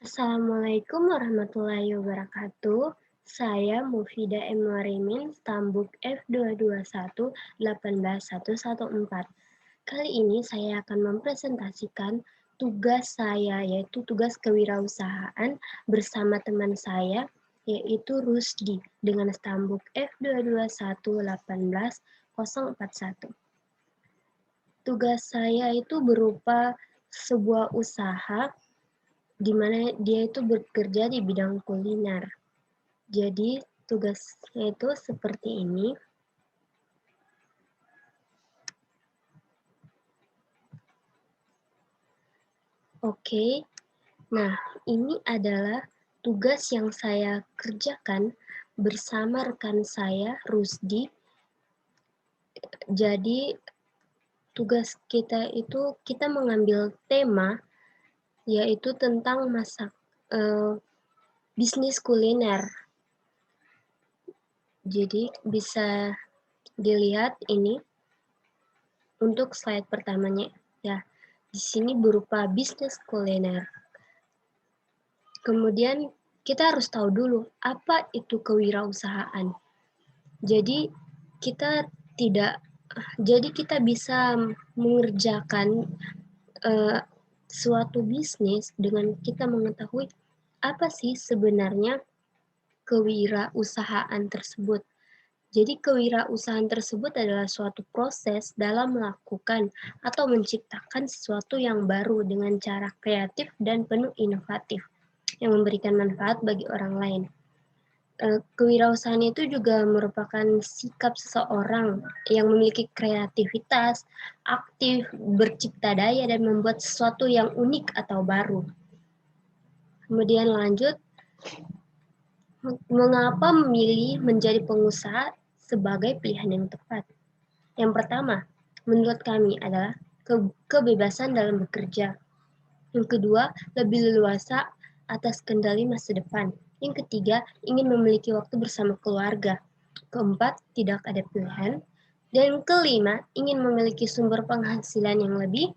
Assalamualaikum warahmatullahi wabarakatuh. Saya Mufida M. Warimin, Stambuk F221-18114. Kali ini saya akan mempresentasikan tugas saya, yaitu tugas kewirausahaan bersama teman saya, yaitu Rusdi, dengan Stambuk F221-18041. Tugas saya itu berupa sebuah usaha di mana dia itu bekerja di bidang kuliner. Jadi tugasnya itu seperti ini. Oke, nah ini adalah tugas yang saya kerjakan bersama rekan saya, Rusdi. Jadi tugas kita itu kita mengambil tema yaitu tentang bisnis kuliner. Jadi bisa dilihat ini untuk slide pertamanya ya. Di sini berupa bisnis kuliner. Kemudian kita harus tahu dulu apa itu kewirausahaan. Jadi kita bisa mengerjakan suatu bisnis dengan kita mengetahui apa sih sebenarnya kewirausahaan tersebut. Jadi kewirausahaan tersebut adalah suatu proses dalam melakukan atau menciptakan sesuatu yang baru dengan cara kreatif dan penuh inovatif yang memberikan manfaat bagi orang lain. Kewirausahaan itu juga merupakan sikap seseorang yang memiliki kreativitas, aktif, bercipta daya, dan membuat sesuatu yang unik atau baru. Kemudian lanjut, mengapa memilih menjadi pengusaha sebagai pilihan yang tepat? Yang pertama, menurut kami adalah kebebasan dalam bekerja. Yang kedua, lebih leluasa atas kendali masa depan. Yang ketiga, ingin memiliki waktu bersama keluarga. Keempat, tidak ada pilihan. Dan kelima, ingin memiliki sumber penghasilan yang lebih.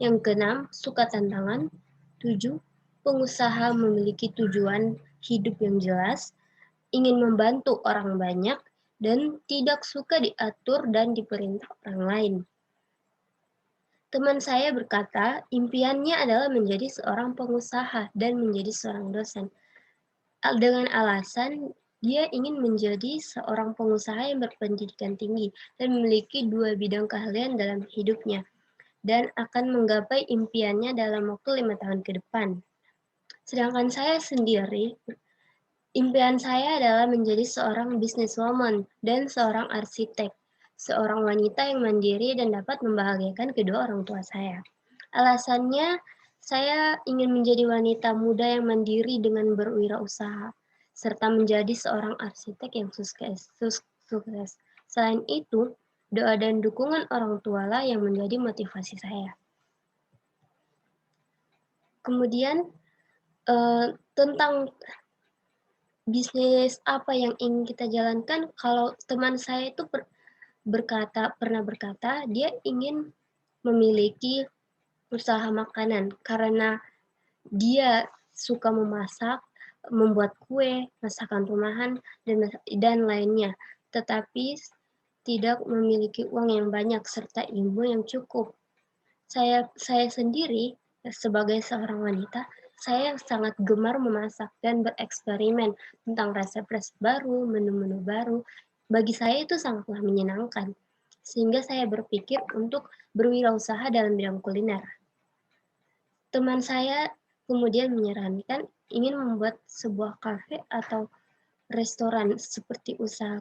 Yang keenam, suka tantangan. 7, pengusaha memiliki tujuan hidup yang jelas, ingin membantu orang banyak, dan tidak suka diatur dan diperintah orang lain. Teman saya berkata, impiannya adalah menjadi seorang pengusaha dan menjadi seorang dosen. Dengan alasan dia ingin menjadi seorang pengusaha yang berpendidikan tinggi dan memiliki 2 bidang keahlian dalam hidupnya, dan akan menggapai impiannya dalam waktu 5 tahun ke depan. Sedangkan saya sendiri, impian saya adalah menjadi seorang businesswoman dan seorang arsitek, seorang wanita yang mandiri dan dapat membahagiakan kedua orang tua saya. Alasannya, saya ingin menjadi wanita muda yang mandiri dengan berwirausaha, serta menjadi seorang arsitek yang sukses. Selain itu, doa dan dukungan orang tua lah yang menjadi motivasi saya. Kemudian, tentang bisnis apa yang ingin kita jalankan, kalau teman saya itu pernah berkata dia ingin memiliki usaha makanan karena dia suka memasak, membuat kue, masakan rumahan, dan lainnya, tetapi tidak memiliki uang yang banyak serta ilmu yang cukup. Saya sendiri sebagai seorang wanita, saya sangat gemar memasak dan bereksperimen tentang resep-resep baru, menu-menu baru. Bagi saya itu sangatlah menyenangkan, sehingga saya berpikir untuk berwirausaha dalam bidang kuliner. Teman saya kemudian menyarankan ingin membuat sebuah kafe atau restoran seperti usaha.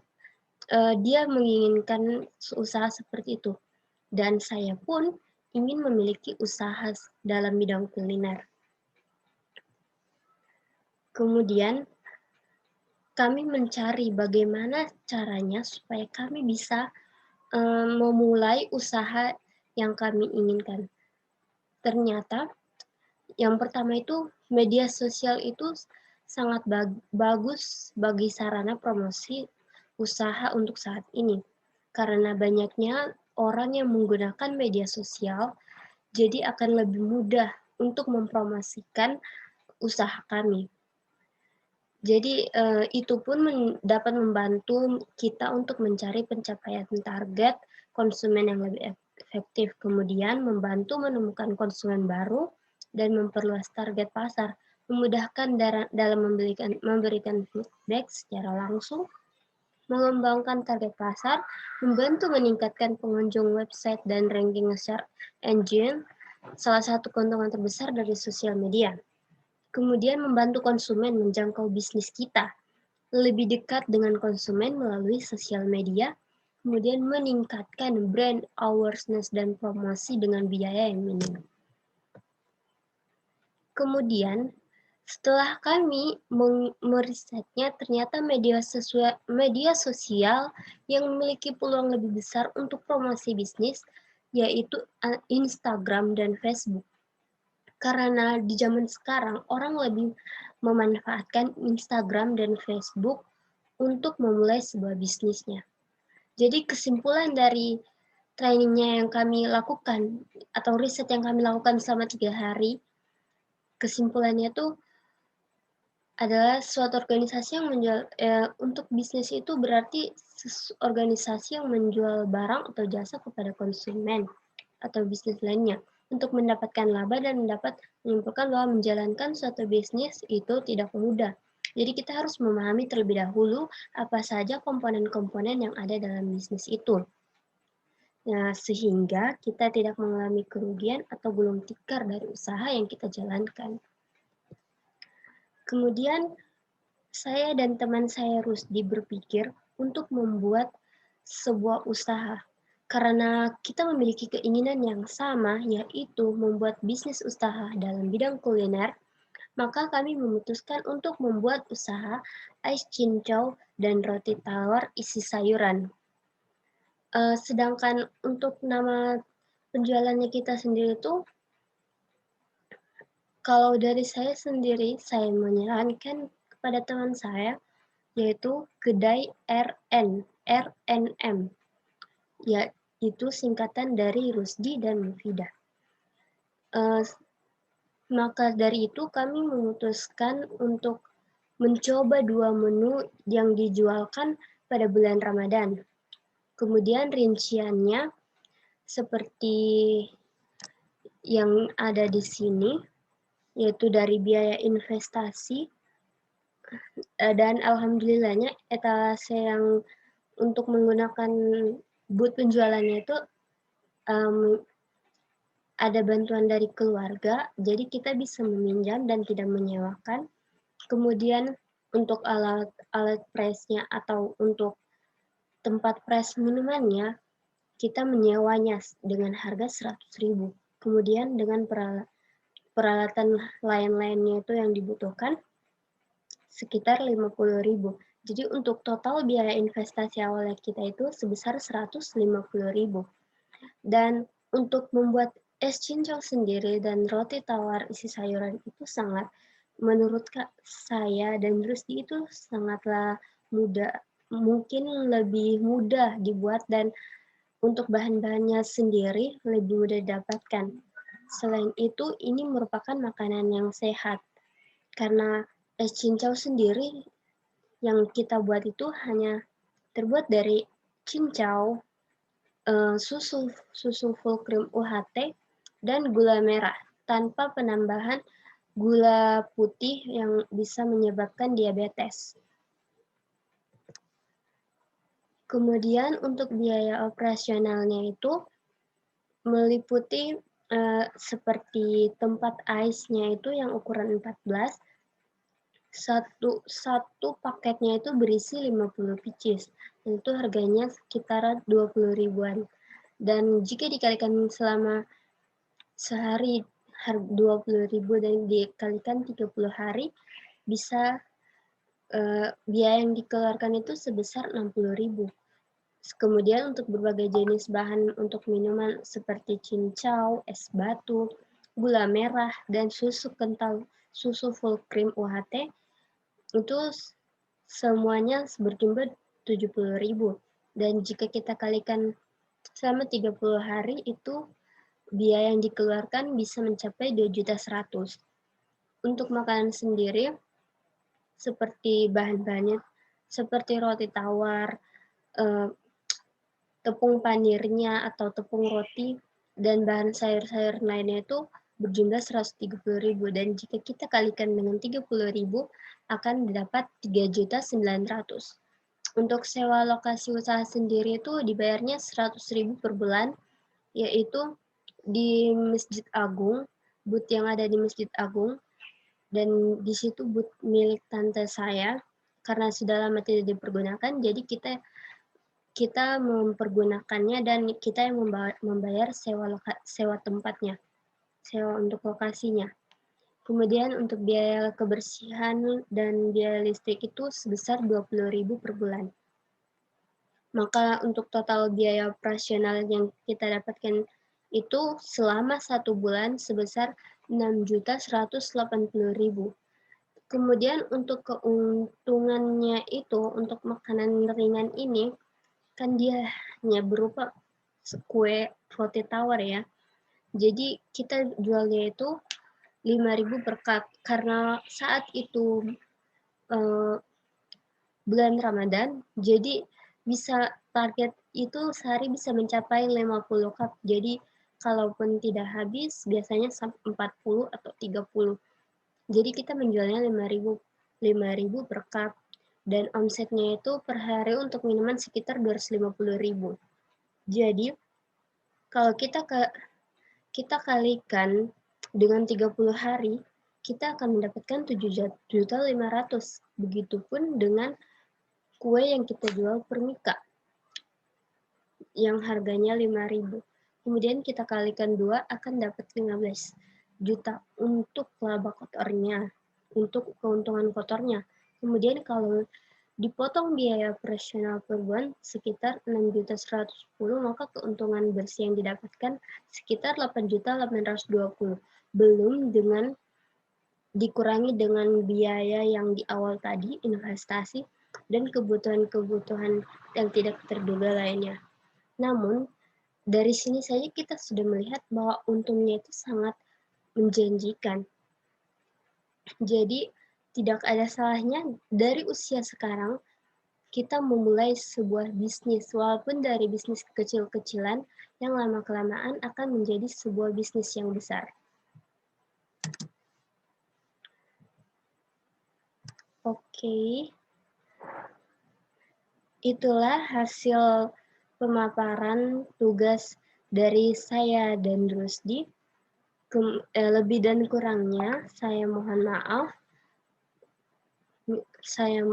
Dia menginginkan usaha seperti itu, dan saya pun ingin memiliki usaha dalam bidang kuliner. Kemudian kami mencari bagaimana caranya supaya kami bisa memulai usaha yang kami inginkan. Ternyata yang pertama itu media sosial itu sangat bagus bagi sarana promosi usaha untuk saat ini. Karena banyaknya orang yang menggunakan media sosial, jadi akan lebih mudah untuk mempromosikan usaha kami. Jadi, itu pun dapat membantu kita untuk mencari pencapaian target konsumen yang lebih efektif, kemudian membantu menemukan konsumen baru dan memperluas target pasar, memudahkan dalam memberikan feedback secara langsung, mengembangkan target pasar, membantu meningkatkan pengunjung website dan ranking search engine, salah satu keuntungan terbesar dari sosial media. Kemudian membantu konsumen menjangkau bisnis kita, lebih dekat dengan konsumen melalui sosial media, kemudian meningkatkan brand awareness dan promosi dengan biaya yang minim. Kemudian, setelah kami merisetnya, ternyata media sosial yang memiliki peluang lebih besar untuk promosi bisnis, yaitu Instagram dan Facebook. Karena di zaman sekarang, orang lebih memanfaatkan Instagram dan Facebook untuk memulai sebuah bisnisnya. Jadi kesimpulan dari trainingnya yang kami lakukan, atau riset yang kami lakukan selama 3 hari, kesimpulannya tuh adalah suatu organisasi yang menjual, untuk bisnis itu berarti organisasi yang menjual barang atau jasa kepada konsumen atau bisnis lainnya untuk mendapatkan laba dan dapat menyimpulkan bahwa menjalankan suatu bisnis itu tidak mudah. Jadi kita harus memahami terlebih dahulu apa saja komponen-komponen yang ada dalam bisnis itu. Nah, sehingga kita tidak mengalami kerugian atau gulung tikar dari usaha yang kita jalankan. Kemudian saya dan teman saya Rusdi berpikir untuk membuat sebuah usaha. Karena kita memiliki keinginan yang sama, yaitu membuat bisnis usaha dalam bidang kuliner, maka kami memutuskan untuk membuat usaha ais cincau dan roti tawar isi sayuran. Sedangkan untuk nama penjualannya kita sendiri itu, kalau dari saya sendiri, saya menyarankan kepada teman saya, yaitu Kedai RNM, yaitu singkatan dari Rusdi dan Mufidah. Maka dari itu kami memutuskan untuk mencoba 2 menu yang dijualkan pada bulan Ramadan. Kemudian rinciannya seperti yang ada di sini, yaitu dari biaya investasi, dan alhamdulillahnya etalase yang untuk menggunakan booth penjualannya itu ada bantuan dari keluarga, jadi kita bisa meminjam dan tidak menyewakan. Kemudian untuk alat pressnya atau untuk tempat press minumannya, kita menyewanya dengan harga 100.000. Kemudian dengan peralatan lain-lainnya itu yang dibutuhkan sekitar 50.000. Jadi untuk total biaya investasi awalnya kita itu sebesar 150.000. Dan untuk membuat es cincau sendiri dan roti tawar isi sayuran itu sangat, menurut saya dan Rusdi itu sangatlah mudah, mungkin lebih mudah dibuat dan untuk bahan-bahannya sendiri lebih mudah didapatkan. Selain itu, ini merupakan makanan yang sehat karena es cincau sendiri yang kita buat itu hanya terbuat dari cincau, susu full cream UHT, dan gula merah tanpa penambahan gula putih yang bisa menyebabkan diabetes. Kemudian untuk biaya operasionalnya itu meliputi seperti tempat ais-nya itu yang ukuran 14, satu paketnya itu berisi 50 pieces, itu harganya sekitar 20 ribuan. Dan jika dikalikan selama sehari 20.000 dan dikalikan 30 hari, bisa biaya yang dikeluarkan itu sebesar 60.000. Kemudian untuk berbagai jenis bahan untuk minuman seperti cincau, es batu, gula merah, dan susu kental, susu full cream UHT, itu semuanya berjumlah 70.000. Dan jika kita kalikan selama 30 hari, itu biaya yang dikeluarkan bisa mencapai 2.100.000. Untuk makanan sendiri, seperti bahan-bahannya, seperti roti tawar, eee, tepung panirnya atau tepung roti, dan bahan sayur-sayur lainnya itu berjumlah 130.000 dan jika kita kalikan dengan 30.000 akan didapat 3.900.000. Untuk sewa lokasi usaha sendiri itu dibayarnya 100.000 per bulan, yaitu di Masjid Agung, booth yang ada di Masjid Agung, dan di situ booth milik tante saya, karena sudah lama tidak dipergunakan, jadi kita mempergunakannya dan kita yang membayar sewa tempatnya, sewa untuk lokasinya. Kemudian untuk biaya kebersihan dan biaya listrik itu sebesar 20.000 per bulan. Maka untuk total biaya operasional yang kita dapatkan itu selama 1 bulan sebesar 6.180.000. Kemudian untuk keuntungannya itu, untuk makanan ringan ini, kan dia hanya berupa kue roti tawar ya. Jadi kita jualnya itu 5.000 per cup, karena saat itu bulan Ramadan, jadi bisa target itu sehari bisa mencapai 50 cup. Jadi kalaupun tidak habis, biasanya sampai 40 atau 30. Jadi kita menjualnya 5.000 per cup. Dan omsetnya itu per hari untuk minuman sekitar 250.000. Jadi kalau kita kalikan dengan 30 hari, kita akan mendapatkan 7.500.000. Begitupun dengan kue yang kita jual per mika, yang harganya 5.000. Kemudian kita kalikan 2 akan dapat 15 juta untuk laba kotornya, untuk keuntungan kotornya. Kemudian kalau dipotong biaya operasional per bulan sekitar 6.110.000, maka keuntungan bersih yang didapatkan sekitar 8.820.000. Belum dengan dikurangi dengan biaya yang di awal tadi, investasi, dan kebutuhan-kebutuhan yang tidak terduga lainnya. Namun, dari sini saja kita sudah melihat bahwa untungnya itu sangat menjanjikan. Jadi, tidak ada salahnya dari usia sekarang kita memulai sebuah bisnis, walaupun dari bisnis kecil-kecilan yang lama-kelamaan akan menjadi sebuah bisnis yang besar. Oke, itulah hasil pemaparan tugas dari saya dan Rusdi. Lebih dan kurangnya saya mohon maaf. Saya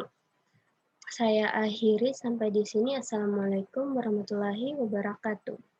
akhiri sampai di sini. Assalamualaikum warahmatullahi wabarakatuh.